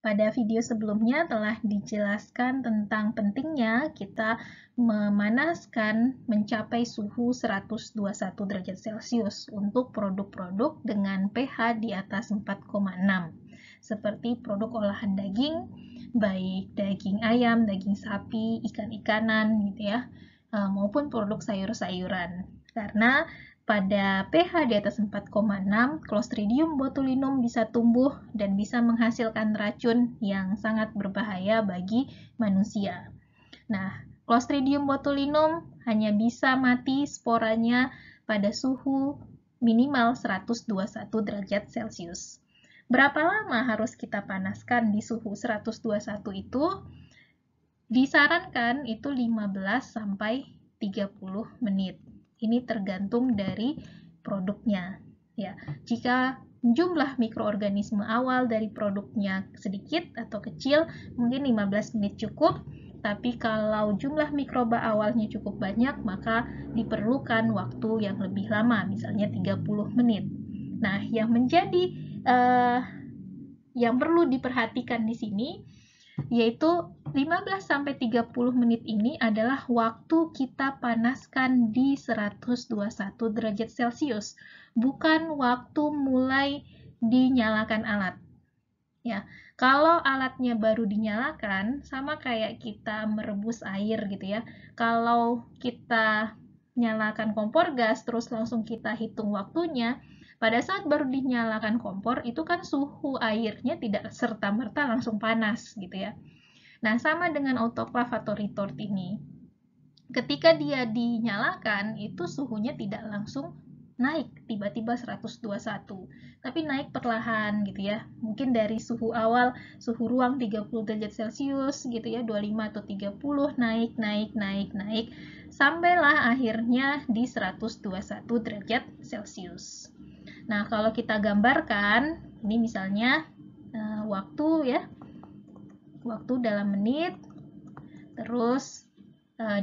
Pada video sebelumnya telah dijelaskan tentang pentingnya kita memanaskan mencapai suhu 121 derajat Celcius untuk produk-produk dengan pH di atas 4,6 seperti produk olahan daging, baik daging ayam, daging sapi, ikan-ikanan gitu ya, maupun produk sayur-sayuran. Karena pada pH di atas 4,6, Clostridium botulinum bisa tumbuh dan bisa menghasilkan racun yang sangat berbahaya bagi manusia. Nah, Clostridium botulinum hanya bisa mati sporanya pada suhu minimal 121 derajat Celcius. Berapa lama harus kita panaskan di suhu 121 itu? Disarankan itu 15 sampai 30 menit. Ini tergantung dari produknya. Ya, jika jumlah mikroorganisme awal dari produknya sedikit atau kecil, mungkin 15 menit cukup. Tapi kalau jumlah mikroba awalnya cukup banyak, maka diperlukan waktu yang lebih lama, misalnya 30 menit. Nah, yang perlu diperhatikan di sini yaitu 15-30 menit ini adalah waktu kita panaskan di 121 derajat Celcius, bukan waktu mulai dinyalakan alat. Ya, kalau alatnya baru dinyalakan, sama kayak kita merebus air gitu ya. Kalau kita nyalakan kompor gas, terus langsung kita hitung waktunya, pada saat baru dinyalakan kompor, itu kan suhu airnya tidak serta-merta langsung panas gitu ya. Nah, sama dengan autoclave atau retort ini. Ketika dia dinyalakan, itu suhunya tidak langsung naik tiba-tiba 121, tapi naik perlahan gitu ya. Mungkin dari suhu awal, suhu ruang 30 derajat Celcius gitu ya, 25 atau 30, naik, sampailah akhirnya di 121 derajat Celcius. Nah, kalau kita gambarkan, ini misalnya waktu ya, waktu dalam menit, terus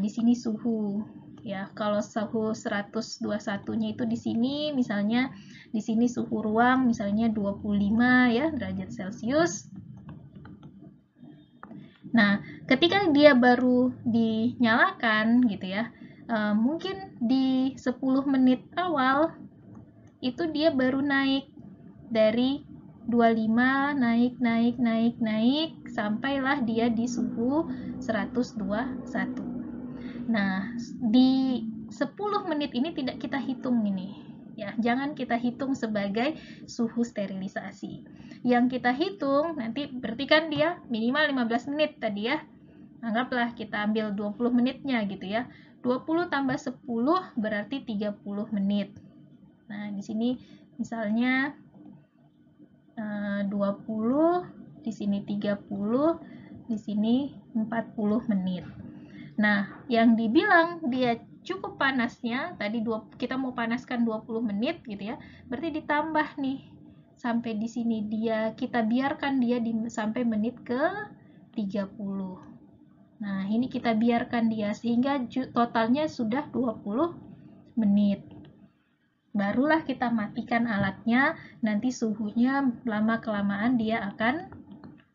di sini suhu ya. Kalau suhu 121-nya itu di sini, misalnya di sini suhu ruang misalnya 25 ya derajat Celcius. Nah, ketika dia baru dinyalakan gitu ya, mungkin di 10 menit awal itu dia baru naik dari 25, naik, sampailah dia di suhu 121. Nah, di 10 menit ini tidak kita hitung ini. Ya, jangan kita hitung sebagai suhu sterilisasi. Yang kita hitung nanti berarti kan dia minimal 15 menit tadi ya. Anggaplah kita ambil 20 menitnya gitu ya. 20 tambah 10 berarti 30 menit. Nah, di sini misalnya 20, di sini 30, di sini 40 menit. Nah, yang dibilang dia cukup panasnya, tadi kita mau panaskan 20 menit gitu ya, berarti ditambah nih, sampai di sini kita biarkan dia sampai menit ke 30. Nah, ini kita biarkan dia, sehingga totalnya sudah 20 menit. Barulah kita matikan alatnya, nanti suhunya lama-kelamaan dia akan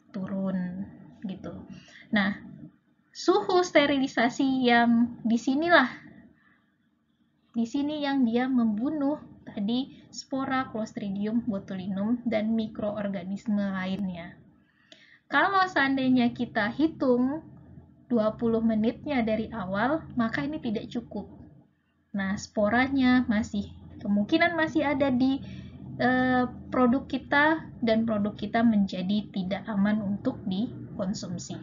turun gitu. Nah, suhu sterilisasi yang di sini yang dia membunuh tadi spora Clostridium botulinum dan mikroorganisme lainnya. Kalau seandainya kita hitung 20 menitnya dari awal, maka ini tidak cukup. Nah, sporanya kemungkinan masih ada di produk kita, dan produk kita menjadi tidak aman untuk dikonsumsi.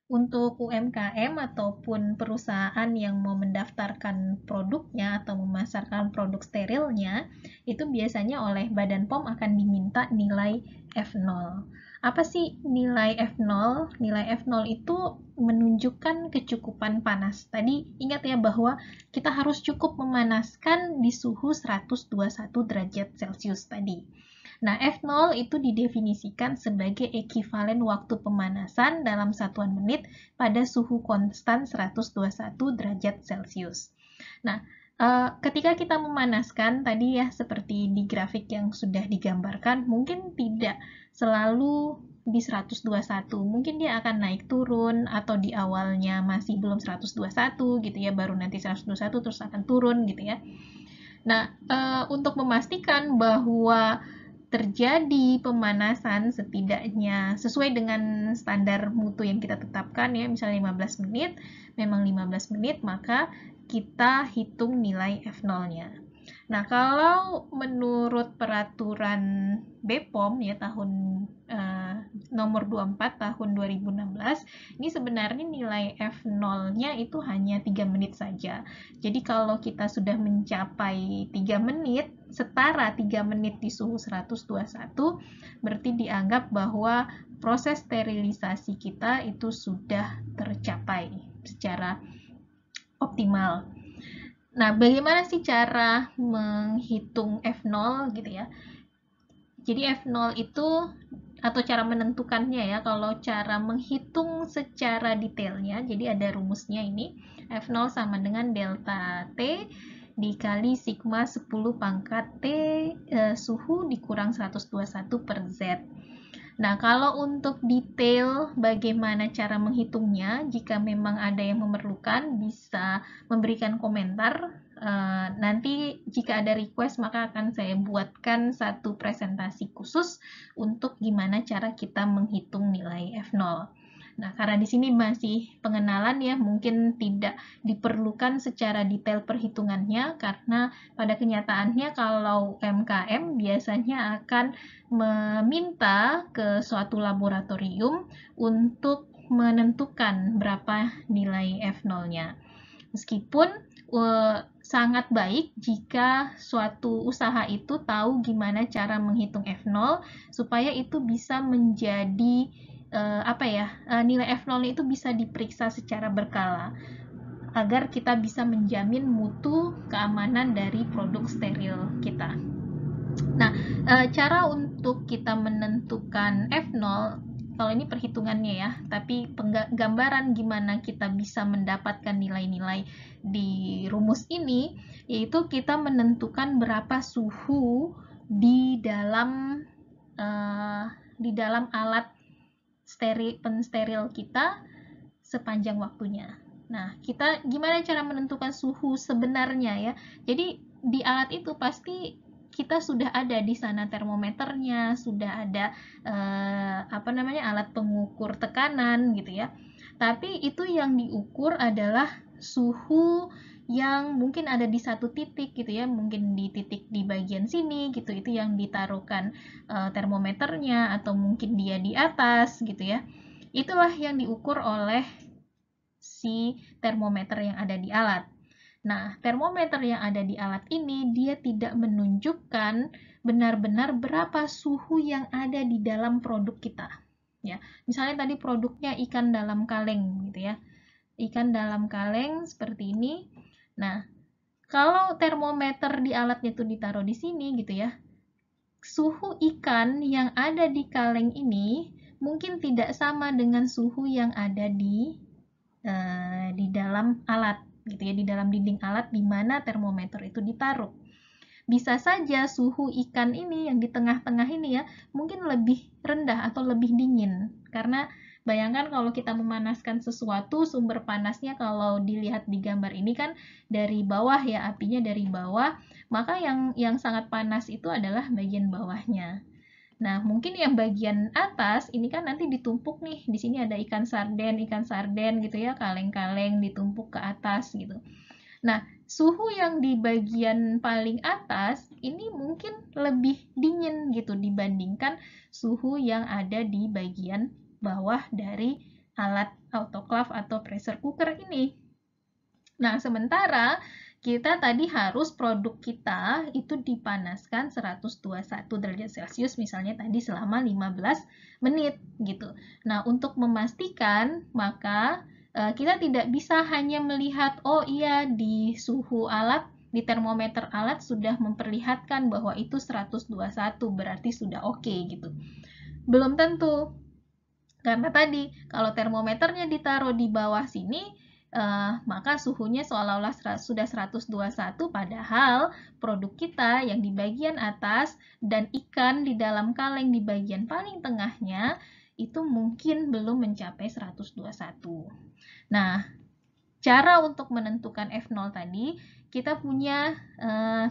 Untuk UMKM ataupun perusahaan yang mau mendaftarkan produknya atau memasarkan produk sterilnya, itu biasanya oleh Badan POM akan diminta nilai F0. Apa sih nilai F0? Nilai F0 itu menunjukkan kecukupan panas. Tadi ingat ya bahwa kita harus cukup memanaskan di suhu 121 derajat Celcius tadi. Nah, F0 itu didefinisikan sebagai ekivalen waktu pemanasan dalam satuan menit pada suhu konstan 121 derajat Celcius. Nah, Ketika kita memanaskan tadi ya seperti di grafik yang sudah digambarkan, mungkin tidak selalu di 121, mungkin dia akan naik turun atau di awalnya masih belum 121 gitu ya, baru nanti 121 terus akan turun gitu ya. Nah, untuk memastikan bahwa terjadi pemanasan setidaknya sesuai dengan standar mutu yang kita tetapkan ya, misalnya 15 menit, memang 15 menit, maka kita hitung nilai F0-nya. Nah, kalau menurut peraturan BPOM ya nomor 24 tahun 2016, ini sebenarnya nilai F0-nya itu hanya 3 menit saja. Jadi kalau kita sudah mencapai 3 menit, setara 3 menit di suhu 121, berarti dianggap bahwa proses sterilisasi kita itu sudah tercapai secara optimal. Nah, bagaimana sih cara menghitung F0 gitu ya? Jadi F0 itu atau cara menentukannya ya, kalau cara menghitung secara detailnya, jadi ada rumusnya ini, F0 sama dengan delta T dikali sigma 10 pangkat T suhu dikurang 121 per Z. Nah, kalau untuk detail bagaimana cara menghitungnya, jika memang ada yang memerlukan, bisa memberikan komentar. Nanti jika ada request, maka akan saya buatkan satu presentasi khusus untuk gimana cara kita menghitung nilai F0. Nah, karena di sini masih pengenalan ya, mungkin tidak diperlukan secara detail perhitungannya, karena pada kenyataannya kalau UMKM biasanya akan meminta ke suatu laboratorium untuk menentukan berapa nilai F0-nya. Meskipun sangat baik jika suatu usaha itu tahu gimana cara menghitung F0 supaya itu bisa menjadi nilai F0 itu bisa diperiksa secara berkala agar kita bisa menjamin mutu keamanan dari produk steril kita. Nah, cara untuk kita menentukan F0, kalau ini perhitungannya ya, tapi gambaran gimana kita bisa mendapatkan nilai-nilai di rumus ini, yaitu kita menentukan berapa suhu di dalam alat pensteril kita sepanjang waktunya. Nah, kita gimana cara menentukan suhu sebenarnya ya? Jadi di alat itu pasti kita sudah ada di sana termometernya, sudah ada alat pengukur tekanan gitu ya. Tapi itu yang diukur adalah suhu yang mungkin ada di satu titik gitu ya, mungkin di titik di bagian sini gitu, itu yang ditaruhkan termometernya, atau mungkin dia di atas gitu ya. Itulah yang diukur oleh si termometer yang ada di alat. Nah, termometer yang ada di alat ini dia tidak menunjukkan benar-benar berapa suhu yang ada di dalam produk kita. Ya, misalnya tadi produknya ikan dalam kaleng gitu ya. Ikan dalam kaleng seperti ini. Nah, kalau termometer di alatnya itu ditaruh di sini gitu ya, suhu ikan yang ada di kaleng ini mungkin tidak sama dengan suhu yang ada di dalam alat gitu ya, di dalam dinding alat di mana termometer itu ditaruh. Bisa saja suhu ikan ini yang di tengah-tengah ini ya mungkin lebih rendah atau lebih dingin, karena bayangkan kalau kita memanaskan sesuatu, sumber panasnya kalau dilihat di gambar ini kan dari bawah ya, apinya dari bawah, maka yang sangat panas itu adalah bagian bawahnya. Nah, mungkin yang bagian atas ini kan nanti ditumpuk nih. Di sini ada ikan sarden gitu ya, kaleng-kaleng ditumpuk ke atas gitu. Nah, suhu yang di bagian paling atas ini mungkin lebih dingin gitu dibandingkan suhu yang ada di bagian bawah dari alat autoclave atau pressure cooker ini. Nah, sementara kita tadi harus produk kita itu dipanaskan 121 derajat Celcius misalnya tadi selama 15 menit gitu. Nah, untuk memastikan maka kita tidak bisa hanya melihat oh iya di suhu alat, di termometer alat sudah memperlihatkan bahwa itu 121 berarti sudah oke gitu. Belum tentu. Karena tadi kalau termometernya ditaruh di bawah sini maka suhunya seolah-olah sudah 121, padahal produk kita yang di bagian atas dan ikan di dalam kaleng di bagian paling tengahnya itu mungkin belum mencapai 121. Nah, cara untuk menentukan F0 tadi, kita punya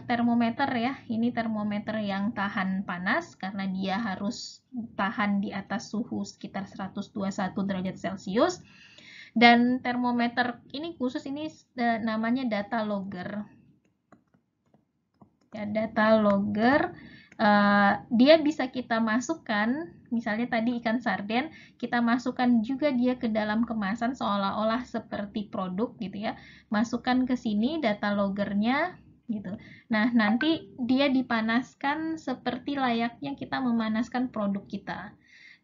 termometer ya. Ini termometer yang tahan panas karena dia harus tahan di atas suhu sekitar 121 derajat Celcius. Dan termometer ini khusus, ini namanya data logger. Ya, data logger, dia bisa kita masukkan, misalnya tadi ikan sarden, kita masukkan juga dia ke dalam kemasan seolah-olah seperti produk gitu ya. Masukkan ke sini data loggernya gitu. Nah, nanti dia dipanaskan seperti layaknya kita memanaskan produk kita.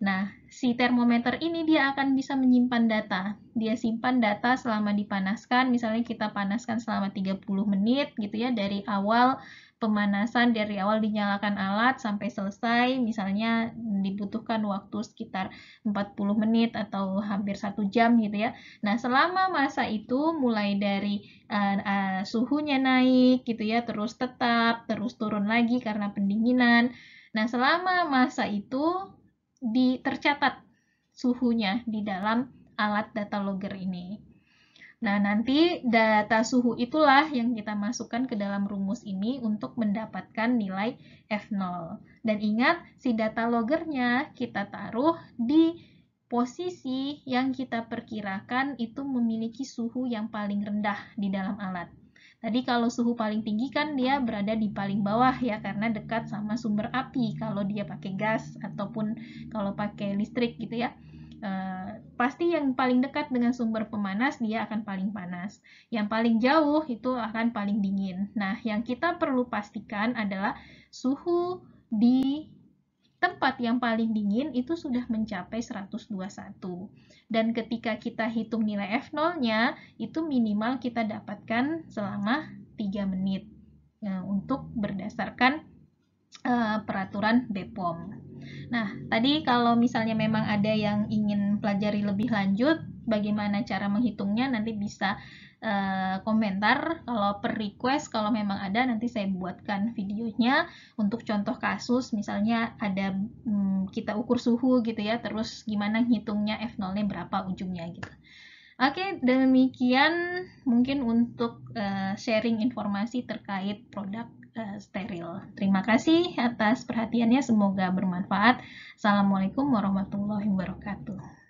Nah, si termometer ini dia akan bisa menyimpan data. Dia simpan data selama dipanaskan, misalnya kita panaskan selama 30 menit gitu ya, dari awal pemanasan, dari awal dinyalakan alat sampai selesai, misalnya dibutuhkan waktu sekitar 40 menit atau hampir 1 jam gitu ya. Nah, selama masa itu mulai dari suhunya naik gitu ya, terus tetap, terus turun lagi karena pendinginan. Nah, selama masa itu tercatat suhunya di dalam alat data logger ini. Nah, nanti data suhu itulah yang kita masukkan ke dalam rumus ini untuk mendapatkan nilai F0. Dan ingat, si data loggernya kita taruh di posisi yang kita perkirakan itu memiliki suhu yang paling rendah di dalam alat. Tadi kalau suhu paling tinggi kan dia berada di paling bawah ya, karena dekat sama sumber api kalau dia pakai gas ataupun kalau pakai listrik gitu ya. Pasti yang paling dekat dengan sumber pemanas dia akan paling panas. Yang paling jauh itu akan paling dingin. Nah, yang kita perlu pastikan adalah suhu di tempat yang paling dingin itu sudah mencapai 121. Dan ketika kita hitung nilai F0-nya, itu minimal kita dapatkan selama 3 menit. Nah, untuk berdasarkan peraturan BPOM. Nah, tadi kalau misalnya memang ada yang ingin pelajari lebih lanjut, bagaimana cara menghitungnya, nanti bisa komentar. Kalau per request, kalau memang ada, nanti saya buatkan videonya untuk contoh kasus, misalnya ada kita ukur suhu gitu ya, terus gimana ngitungnya F0-nya berapa ujungnya gitu. Oke, demikian mungkin untuk sharing informasi terkait produk steril. Terima kasih atas perhatiannya, semoga bermanfaat. Assalamualaikum warahmatullahi wabarakatuh.